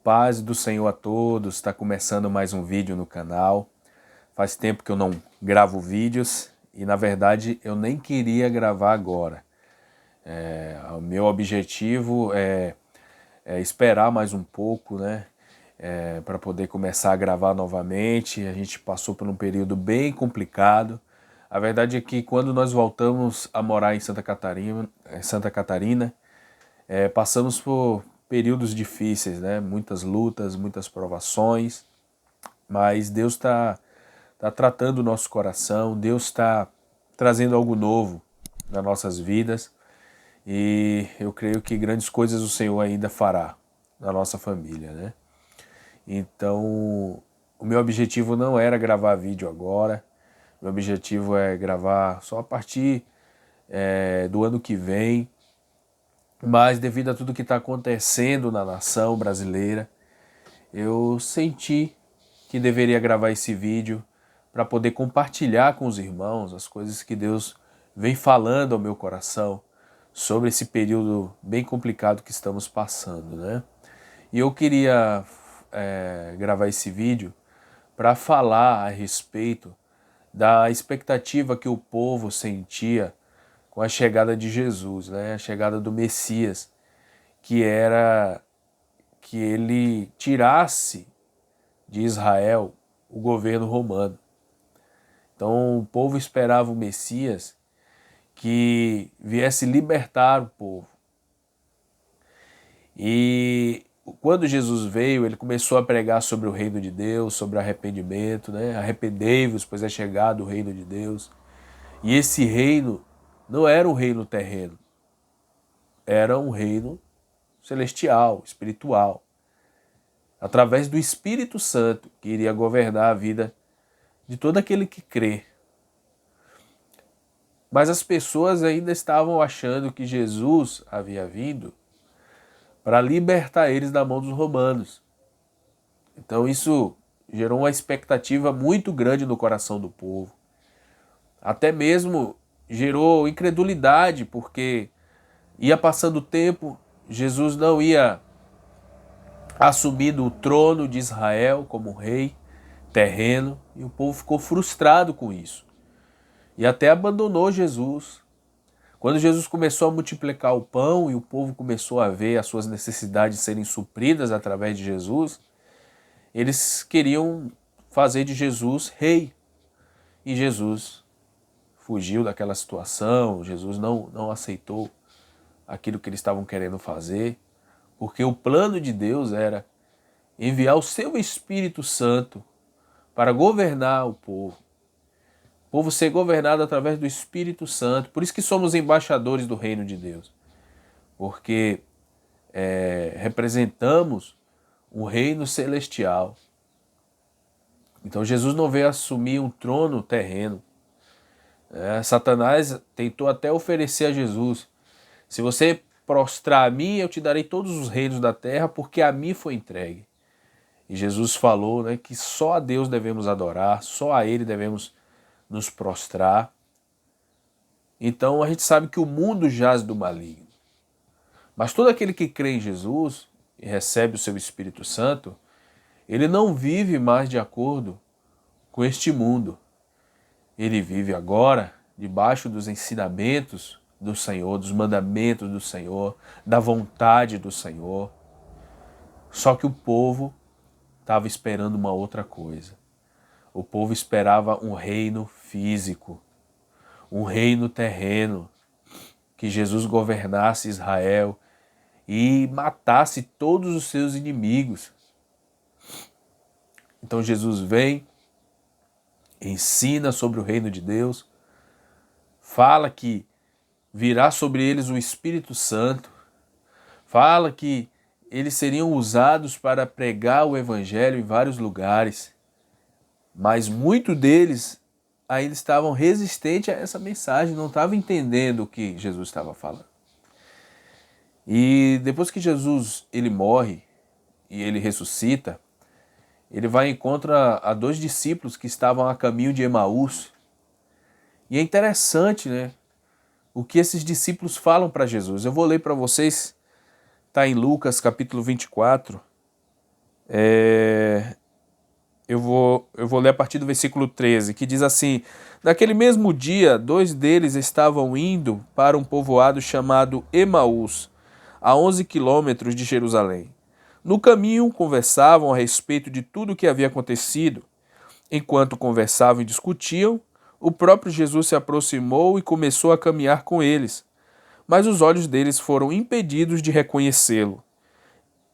Paz do Senhor a todos, está começando mais um vídeo no canal. Faz tempo que eu não gravo vídeos e na verdade eu nem queria gravar agora. O meu objetivo é esperar mais um pouco, né? Para poder começar a gravar novamente. A gente passou por um período bem complicado. A verdade é que quando nós voltamos a morar em Santa Catarina, passamos por períodos difíceis, né? Muitas lutas, muitas provações, mas Deus tá tratando o nosso coração, Deus está trazendo algo novo nas nossas vidas e eu creio que grandes coisas o Senhor ainda fará na nossa família, né? Então, o meu objetivo não era gravar vídeo agora, meu objetivo é gravar só a partir do ano que vem, mas devido a tudo que está acontecendo na nação brasileira, eu senti que deveria gravar esse vídeo para poder compartilhar com os irmãos as coisas que Deus vem falando ao meu coração sobre esse período bem complicado que estamos passando, né? E eu queria gravar esse vídeo para falar a respeito da expectativa que o povo sentia com a chegada de Jesus, né? A chegada do Messias, que era que ele tirasse de Israel o governo romano. Então o povo esperava o Messias que viesse libertar o povo. E quando Jesus veio, ele começou a pregar sobre o reino de Deus, sobre arrependimento, né? Arrependei-vos, pois é chegado o reino de Deus. E esse reino não era um reino terreno, era um reino celestial, espiritual, através do Espírito Santo, que iria governar a vida de todo aquele que crê. Mas as pessoas ainda estavam achando que Jesus havia vindo para libertar eles da mão dos romanos. Então isso gerou uma expectativa muito grande no coração do povo. Até mesmo gerou incredulidade, porque ia passando o tempo, Jesus não ia assumindo o trono de Israel como rei terreno, e o povo ficou frustrado com isso. E até abandonou Jesus. Quando Jesus começou a multiplicar o pão e o povo começou a ver as suas necessidades serem supridas através de Jesus, eles queriam fazer de Jesus rei. E Jesus fugiu daquela situação, Jesus não aceitou aquilo que eles estavam querendo fazer, porque o plano de Deus era enviar o seu Espírito Santo para governar o povo. O povo ser governado através do Espírito Santo. Por isso que somos embaixadores do reino de Deus. Porque representamos um reino celestial. Então Jesus não veio assumir um trono terreno. Satanás tentou até oferecer a Jesus: se você prostrar a mim, eu te darei todos os reinos da terra, porque a mim foi entregue. E Jesus falou, né, que só a Deus devemos adorar, só a Ele devemos nos prostrar. Então a gente sabe que o mundo jaz do maligno. Mas todo aquele que crê em Jesus e recebe o seu Espírito Santo, ele não vive mais de acordo com este mundo. Ele vive agora debaixo dos ensinamentos do Senhor, dos mandamentos do Senhor, da vontade do Senhor. Só que o povo estava esperando uma outra coisa. O povo esperava um reino físico, um reino terreno, que Jesus governasse Israel e matasse todos os seus inimigos. Então Jesus vem, ensina sobre o reino de Deus, fala que virá sobre eles o Espírito Santo, fala que eles seriam usados para pregar o Evangelho em vários lugares, mas muitos deles ainda estavam resistentes a essa mensagem, não estavam entendendo o que Jesus estava falando. E depois que Jesus ele morre e ele ressuscita, ele vai em encontro a dois discípulos que estavam a caminho de Emaús. E é interessante, né, o que esses discípulos falam para Jesus. Eu vou ler para vocês, está em Lucas capítulo 24, Eu vou ler a partir do versículo 13, que diz assim: naquele mesmo dia, 2 deles estavam indo para um povoado chamado Emaús, a 11 quilômetros de Jerusalém. No caminho, conversavam a respeito de tudo o que havia acontecido. Enquanto conversavam e discutiam, o próprio Jesus se aproximou e começou a caminhar com eles, mas os olhos deles foram impedidos de reconhecê-lo.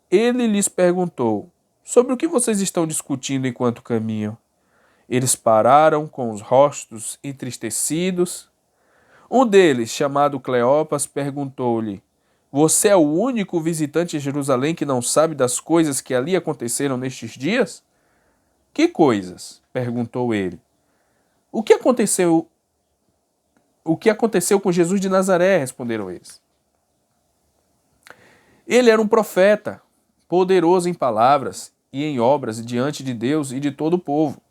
Ele lhes perguntou: sobre o que vocês estão discutindo enquanto caminham? Eles pararam com os rostos entristecidos. Um deles, chamado Cleopas, perguntou-lhe: você é o único visitante em Jerusalém que não sabe das coisas que ali aconteceram nestes dias? Que coisas? Perguntou ele. O que aconteceu? O que aconteceu com Jesus de Nazaré? Responderam eles. Ele era um profeta, poderoso em palavras e em obras diante de Deus e de todo o povo.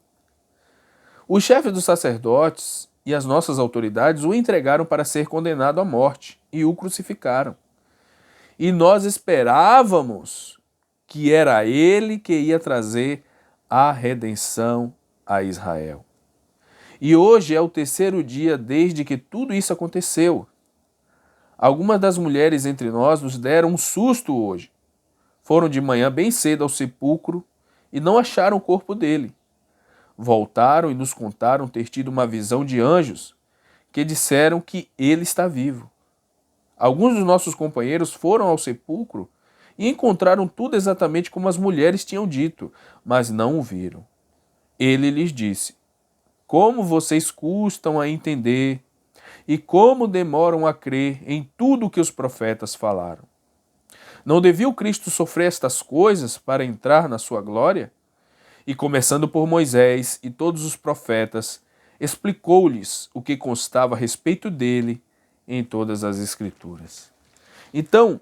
Os chefes dos sacerdotes e as nossas autoridades o entregaram para ser condenado à morte e o crucificaram. E nós esperávamos que era ele que ia trazer a redenção a Israel. E hoje é o 3º dia desde que tudo isso aconteceu. Algumas das mulheres entre nós nos deram um susto hoje. Foram de manhã bem cedo ao sepulcro e não acharam o corpo dele. Voltaram e nos contaram ter tido uma visão de anjos que disseram que ele está vivo. Alguns dos nossos companheiros foram ao sepulcro e encontraram tudo exatamente como as mulheres tinham dito, mas não o viram. Ele lhes disse: como vocês custam a entender e como demoram a crer em tudo o que os profetas falaram. Não devia o Cristo sofrer estas coisas para entrar na sua glória? E começando por Moisés e todos os profetas, explicou-lhes o que constava a respeito dele em todas as Escrituras. Então,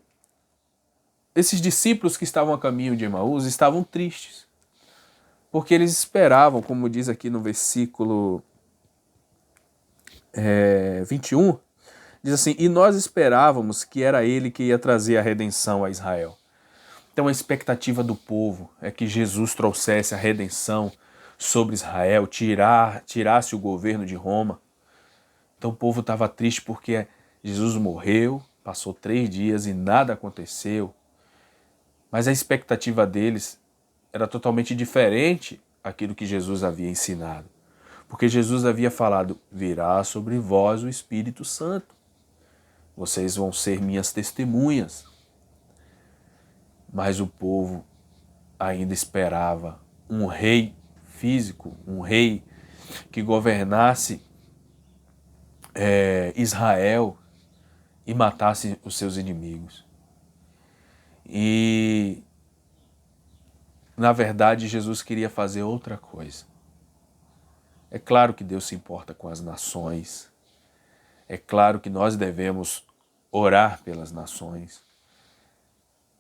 esses discípulos que estavam a caminho de Emaús estavam tristes, porque eles esperavam, como diz aqui no versículo 21, diz assim: e nós esperávamos que era ele que ia trazer a redenção a Israel. Então a expectativa do povo é que Jesus trouxesse a redenção sobre Israel, tirasse o governo de Roma. Então o povo estava triste porque Jesus morreu, passou 3 dias e nada aconteceu. Mas a expectativa deles era totalmente diferente daquilo que Jesus havia ensinado. Porque Jesus havia falado: virá sobre vós o Espírito Santo. Vocês vão ser minhas testemunhas. Mas o povo ainda esperava um rei físico, um rei que governasse Israel e matasse os seus inimigos. E, na verdade, Jesus queria fazer outra coisa. É claro que Deus se importa com as nações. É claro que nós devemos orar pelas nações.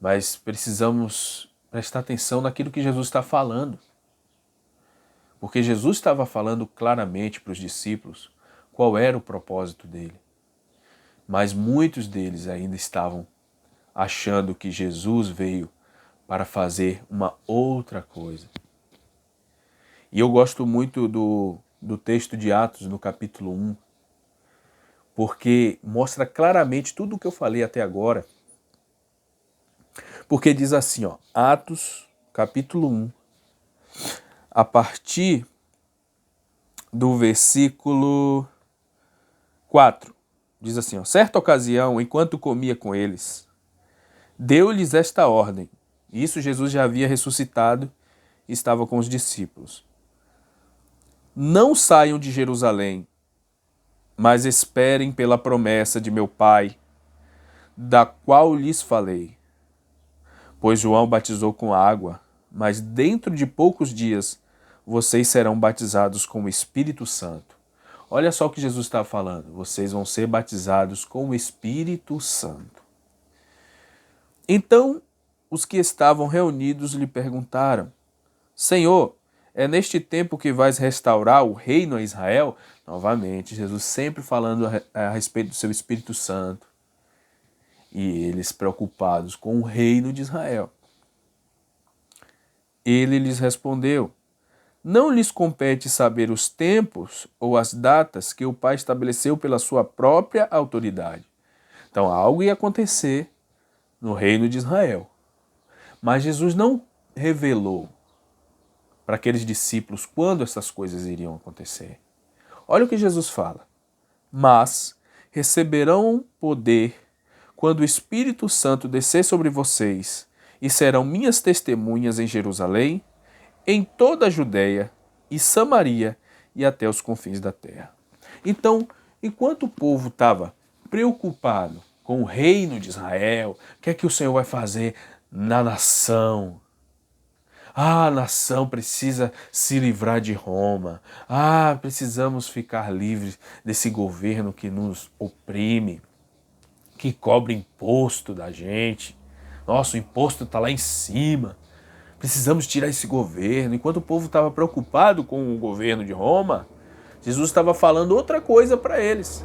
Mas precisamos prestar atenção naquilo que Jesus está falando. Porque Jesus estava falando claramente para os discípulos qual era o propósito dele. Mas muitos deles ainda estavam achando que Jesus veio para fazer uma outra coisa. E eu gosto muito do texto de Atos, no capítulo 1, porque mostra claramente tudo o que eu falei até agora. Porque diz assim, ó, Atos, capítulo 1, a partir do versículo 4, diz assim, ó, certa ocasião, enquanto comia com eles, deu-lhes esta ordem. Isso Jesus já havia ressuscitado e estava com os discípulos. Não saiam de Jerusalém, mas esperem pela promessa de meu Pai, da qual lhes falei. Pois João batizou com água, mas dentro de poucos dias vocês serão batizados com o Espírito Santo. Olha só o que Jesus está falando. Vocês vão ser batizados com o Espírito Santo. Então, os que estavam reunidos lhe perguntaram: Senhor, é neste tempo que vais restaurar o reino a Israel? Novamente, Jesus sempre falando a respeito do seu Espírito Santo. E eles preocupados com o reino de Israel. Ele lhes respondeu: não lhes compete saber os tempos ou as datas que o Pai estabeleceu pela sua própria autoridade. Então, algo ia acontecer no reino de Israel. Mas Jesus não revelou para aqueles discípulos quando essas coisas iriam acontecer. Olha o que Jesus fala. Mas receberão poder quando o Espírito Santo descer sobre vocês, e serão minhas testemunhas em Jerusalém, em toda a Judéia e Samaria e até os confins da terra. Então, enquanto o povo estava preocupado com o reino de Israel, o que é que o Senhor vai fazer na nação? Ah, a nação precisa se livrar de Roma. Ah, precisamos ficar livres desse governo que nos oprime, que cobra imposto da gente. Nossa, o imposto está lá em cima. Precisamos tirar esse governo. Enquanto o povo estava preocupado com o governo de Roma, Jesus estava falando outra coisa para eles.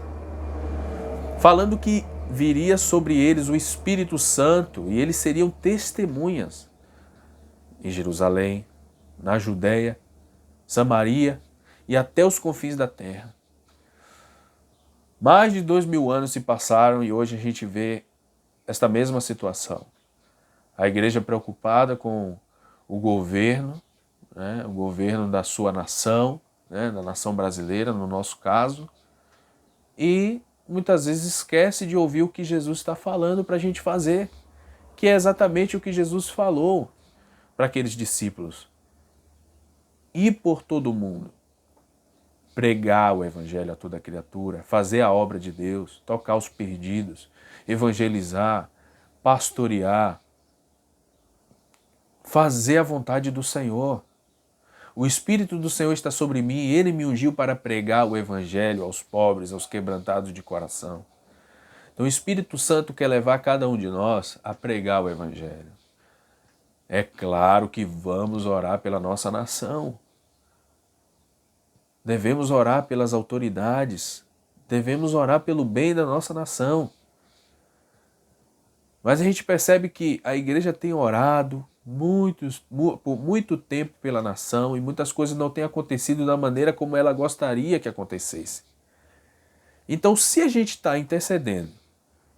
Falando que viria sobre eles o Espírito Santo e eles seriam testemunhas em Jerusalém, na Judéia, Samaria e até os confins da terra. Mais de 2000 anos se passaram e hoje a gente vê esta mesma situação. A igreja preocupada com o governo, né, o governo da sua nação, né, da nação brasileira, no nosso caso, e muitas vezes esquece de ouvir o que Jesus está falando para a gente fazer, que é exatamente o que Jesus falou para aqueles discípulos. Ir por todo mundo, pregar o evangelho a toda criatura, fazer a obra de Deus, tocar os perdidos, evangelizar, pastorear, fazer a vontade do Senhor. O Espírito do Senhor está sobre mim e Ele me ungiu para pregar o evangelho aos pobres, aos quebrantados de coração. Então o Espírito Santo quer levar cada um de nós a pregar o evangelho. É claro que vamos orar pela nossa nação. Devemos orar pelas autoridades. Devemos orar pelo bem da nossa nação. Mas a gente percebe que a igreja tem orado por muito tempo pela nação e muitas coisas não têm acontecido da maneira como ela gostaria que acontecesse. Então, se a gente está intercedendo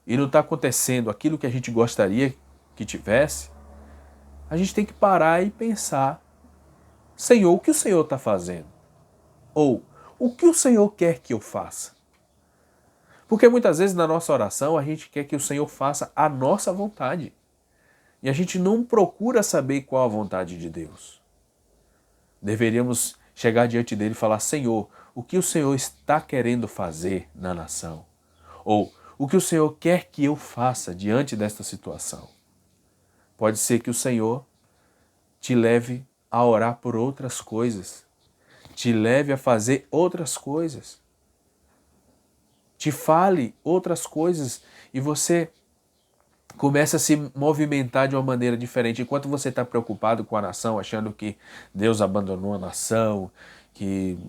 e não está acontecendo aquilo que a gente gostaria que tivesse, a gente tem que parar e pensar: Senhor, o que o Senhor está fazendo? Ou, o que o Senhor quer que eu faça? Porque muitas vezes na nossa oração a gente quer que o Senhor faça a nossa vontade. E a gente não procura saber qual a vontade de Deus. Deveríamos chegar diante dele e falar: Senhor, o que o Senhor está querendo fazer na nação? Ou, o que o Senhor quer que eu faça diante desta situação? Pode ser que o Senhor te leve a orar por outras coisas, te leve a fazer outras coisas, te fale outras coisas e você começa a se movimentar de uma maneira diferente. Enquanto você está preocupado com a nação, achando que Deus abandonou a nação, que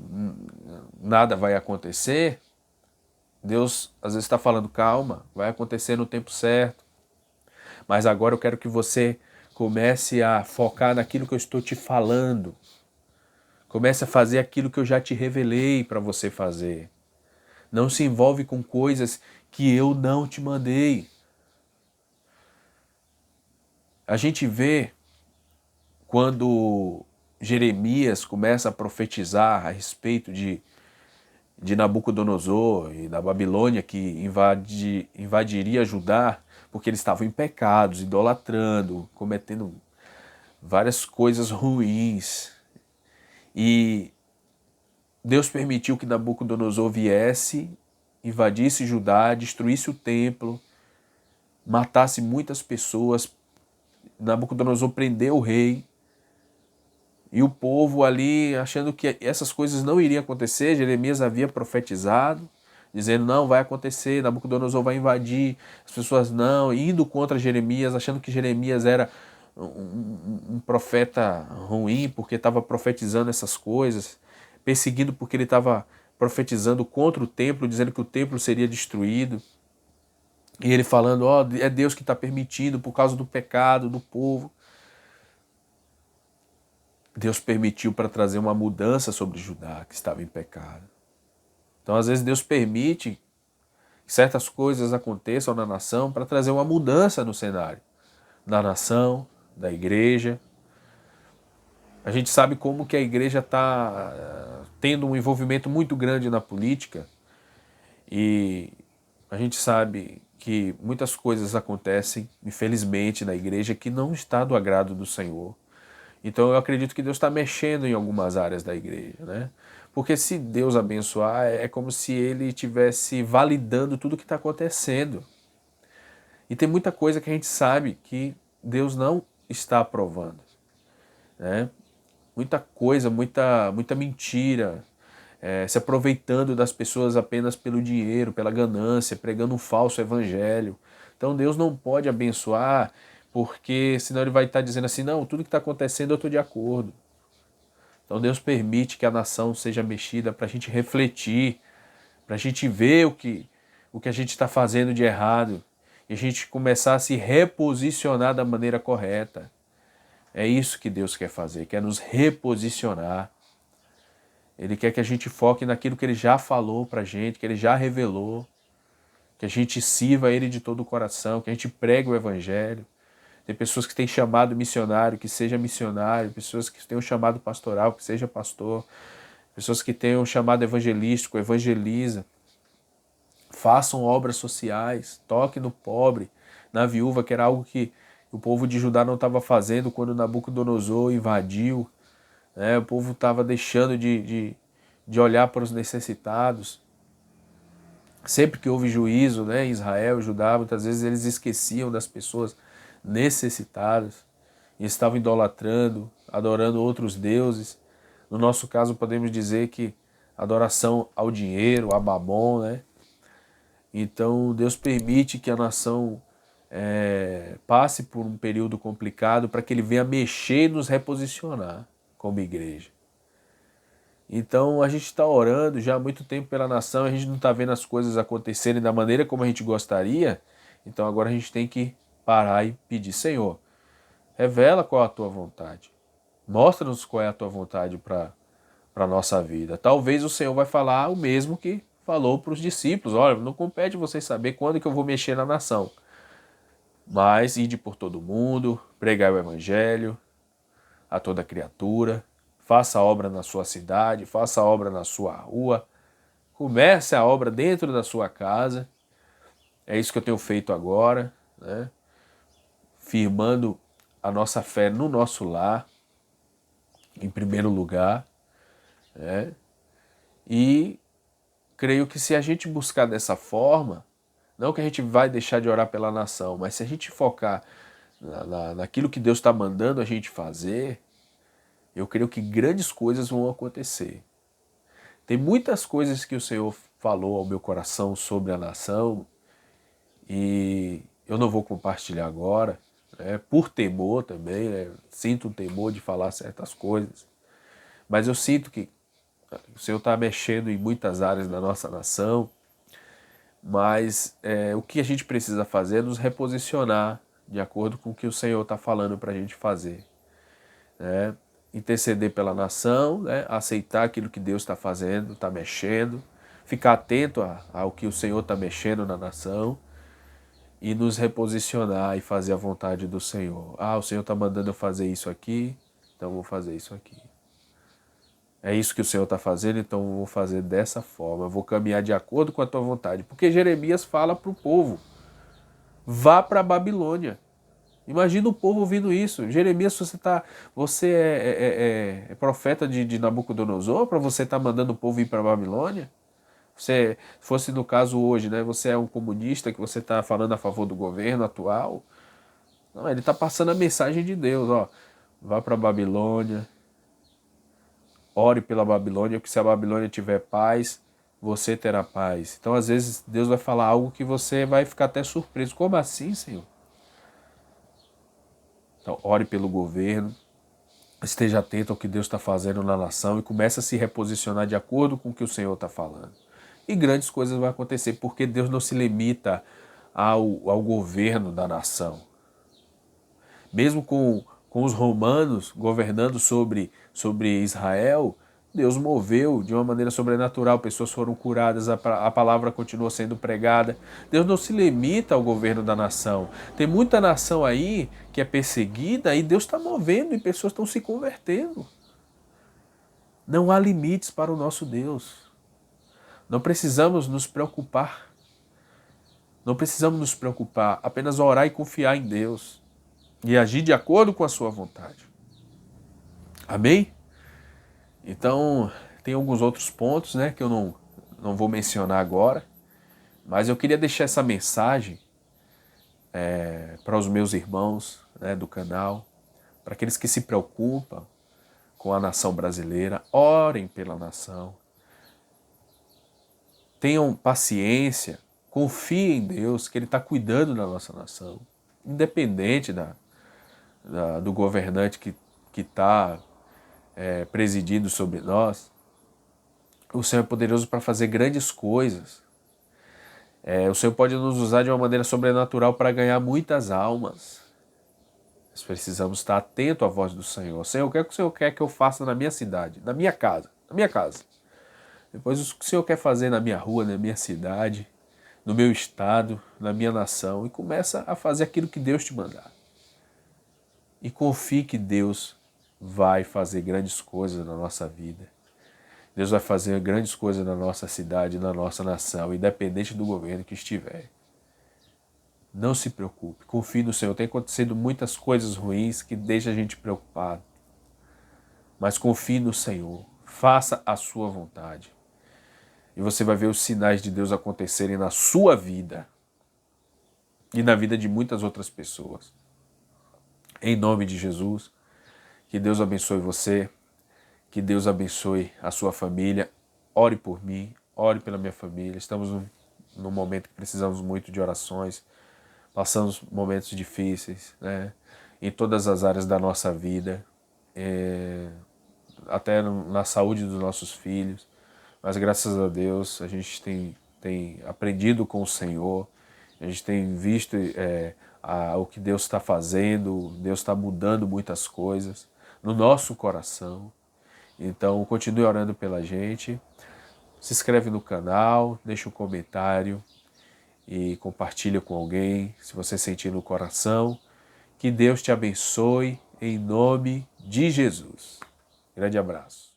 nada vai acontecer, Deus às vezes está falando: calma, vai acontecer no tempo certo. Mas agora eu quero que você comece a focar naquilo que eu estou te falando. Comece a fazer aquilo que eu já te revelei para você fazer. Não se envolve com coisas que eu não te mandei. A gente vê quando Jeremias começa a profetizar a respeito de Nabucodonosor e da Babilônia que invadiria Judá, porque eles estavam em pecados, idolatrando, cometendo várias coisas ruins. E Deus permitiu que Nabucodonosor viesse, invadisse Judá, destruísse o templo, matasse muitas pessoas. Nabucodonosor prendeu o rei. E o povo ali, achando que essas coisas não iriam acontecer, Jeremias havia profetizado, dizendo: não, vai acontecer, Nabucodonosor vai invadir. As pessoas não, indo contra Jeremias, achando que Jeremias era um profeta ruim, porque estava profetizando essas coisas, perseguido porque ele estava profetizando contra o templo, dizendo que o templo seria destruído. E ele falando: ó, é Deus que está permitindo por causa do pecado do povo. Deus permitiu para trazer uma mudança sobre Judá, que estava em pecado. Então, às vezes, Deus permite que certas coisas aconteçam na nação para trazer uma mudança no cenário da nação, da igreja. A gente sabe como que a igreja está tendo um envolvimento muito grande na política e a gente sabe que muitas coisas acontecem, infelizmente, na igreja que não está do agrado do Senhor. Então eu acredito que Deus está mexendo em algumas áreas da igreja, né? Porque se Deus abençoar, é como se Ele estivesse validando tudo que está acontecendo. E tem muita coisa que a gente sabe que Deus não está aprovando, né? Muita coisa, muita mentira, se aproveitando das pessoas apenas pelo dinheiro, pela ganância, pregando um falso evangelho. Então Deus não pode abençoar, porque senão Ele vai estar dizendo assim, não, tudo que está acontecendo eu estou de acordo. Então Deus permite que a nação seja mexida para a gente refletir, para a gente ver o que a gente está fazendo de errado e a gente começar a se reposicionar da maneira correta. É isso que Deus quer fazer, quer nos reposicionar. Ele quer que a gente foque naquilo que Ele já falou para a gente, que Ele já revelou, que a gente sirva Ele de todo o coração, que a gente pregue o Evangelho. Tem pessoas que têm chamado missionário, que seja missionário, pessoas que têm um chamado pastoral, que seja pastor, pessoas que têm um chamado evangelístico, evangeliza. Façam obras sociais, toque no pobre, na viúva, que era algo que o povo de Judá não estava fazendo quando Nabucodonosor invadiu. Né? O povo estava deixando de olhar para os necessitados. Sempre que houve juízo, né, em Israel e Judá, muitas vezes eles esqueciam das pessoas necessitadas e estavam idolatrando, adorando outros deuses. No nosso caso, podemos dizer que adoração ao dinheiro, a Mamon, né? Então, Deus permite que a nação passe por um período complicado para que Ele venha mexer e nos reposicionar como igreja. Então, a gente está orando já há muito tempo pela nação, a gente não está vendo as coisas acontecerem da maneira como a gente gostaria, então agora a gente tem que parar e pedir, Senhor, revela qual é a Tua vontade. Mostra-nos qual é a Tua vontade para a nossa vida. Talvez o Senhor vai falar o mesmo que falou para os discípulos. Olha, não compete vocês saber quando que eu vou mexer na nação. Mas ide por todo mundo, pregai o Evangelho a toda criatura, faça a obra na sua cidade, faça a obra na sua rua, comece a obra dentro da sua casa. É isso que eu tenho feito agora, né? Firmando a nossa fé no nosso lar, em primeiro lugar, né? E creio que se a gente buscar dessa forma, não que a gente vai deixar de orar pela nação, mas se a gente focar naquilo que Deus está mandando a gente fazer, eu creio que grandes coisas vão acontecer. Tem muitas coisas que o Senhor falou ao meu coração sobre a nação e eu não vou compartilhar agora, né, por temor também, né, sinto um temor de falar certas coisas, mas eu sinto que o Senhor está mexendo em muitas áreas da nossa nação, mas o que a gente precisa fazer é nos reposicionar de acordo com o que o Senhor está falando para a gente fazer, né? Interceder pela nação, né? Aceitar aquilo que Deus está fazendo, está mexendo, ficar atento ao que o Senhor está mexendo na nação e nos reposicionar e fazer a vontade do Senhor. Ah, o Senhor está mandando eu fazer isso aqui, então eu vou fazer isso aqui. É isso que o Senhor está fazendo, então eu vou fazer dessa forma, eu vou caminhar de acordo com a tua vontade. Porque Jeremias fala para o povo, vá para a Babilônia. Imagina o povo ouvindo isso. Jeremias, você é profeta de Nabucodonosor para você estar mandando o povo ir para a Babilônia? Se fosse no caso hoje, né? Você é um comunista que você está falando a favor do governo atual. Não, ele está passando a mensagem de Deus, ó. Vá para a Babilônia, ore pela Babilônia, porque se a Babilônia tiver paz, você terá paz. Então, às vezes, Deus vai falar algo que você vai ficar até surpreso. Como assim, Senhor? Então, ore pelo governo, esteja atento ao que Deus está fazendo na nação e comece a se reposicionar de acordo com o que o Senhor está falando. E grandes coisas vão acontecer, porque Deus não se limita ao governo da nação. Mesmo com com os romanos governando sobre Israel, Deus moveu de uma maneira sobrenatural, pessoas foram curadas, a palavra continua sendo pregada. Deus não se limita ao governo da nação. Tem muita nação aí que é perseguida e Deus está movendo e pessoas estão se convertendo. Não há limites para o nosso Deus. Não precisamos nos preocupar. Não precisamos nos preocupar, apenas orar e confiar em Deus e agir de acordo com a sua vontade. Amém? Então, tem alguns outros pontos, né, que eu não vou mencionar agora, mas eu queria deixar essa mensagem para os meus irmãos, né, do canal, para aqueles que se preocupam com a nação brasileira, orem pela nação, tenham paciência, confiem em Deus, que Ele está cuidando da nossa nação, independente do governante que está presidindo sobre nós. O Senhor é poderoso para fazer grandes coisas. O Senhor pode nos usar de uma maneira sobrenatural para ganhar muitas almas. Nós precisamos estar atentos à voz do Senhor. Senhor, o que é que o Senhor quer que eu faça na minha cidade, na minha casa? Na minha casa. Depois, o que o Senhor quer fazer na minha rua, na minha cidade, no meu estado, na minha nação. E começa a fazer aquilo que Deus te mandar. E confie que Deus vai fazer grandes coisas na nossa vida. Deus vai fazer grandes coisas na nossa cidade, na nossa nação, independente do governo que estiver. Não se preocupe, confie no Senhor. Tem acontecido muitas coisas ruins que deixam a gente preocupado. Mas confie no Senhor, faça a sua vontade. E você vai ver os sinais de Deus acontecerem na sua vida e na vida de muitas outras pessoas. Em nome de Jesus, que Deus abençoe você, que Deus abençoe a sua família. Ore por mim, ore pela minha família. Estamos num momento que precisamos muito de orações. Passamos momentos difíceis, né? Em todas as áreas da nossa vida, até na saúde dos nossos filhos. Mas graças a Deus a gente tem aprendido com o Senhor, a gente tem visto o que Deus está fazendo, Deus está mudando muitas coisas no nosso coração. Então continue orando pela gente, se inscreve no canal, deixa um comentário e compartilha com alguém, se você sentir no coração. Que Deus te abençoe em nome de Jesus. Grande abraço.